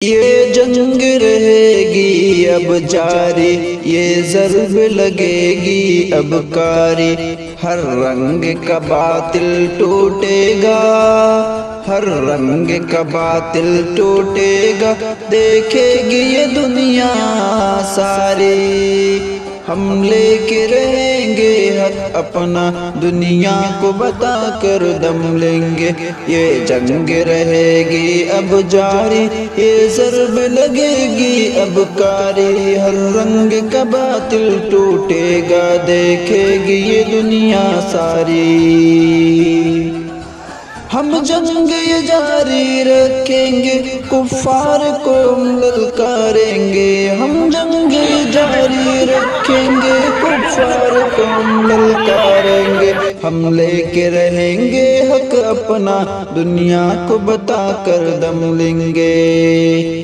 یہ جنگ رہے گی اب جاری، یہ ضرب لگے گی اب کاری، ہر رنگ کا باطل ٹوٹے گا، ہر رنگ کا باطل ٹوٹے گا، دیکھے گی یہ دنیا ساری، ہم لے کے رہیں گے حق اپنا، دنیا کو بتا کر دم لیں گے، یہ جنگ رہے گی اب جاری، یہ ضرب لگے گی اب کاری، ہر رنگ کا باطل ٹوٹے گا، دیکھے گی یہ دنیا ساری، ہم جنگ یہ جاری رکھیں گے، کفار کو للکاریں گے، ہم جنگ یہ جاری رکھیں گے، کفار کو للکاریں گے، ہم لے کے رہیں گے حق اپنا، دنیا کو بتا کر دم لیں گے۔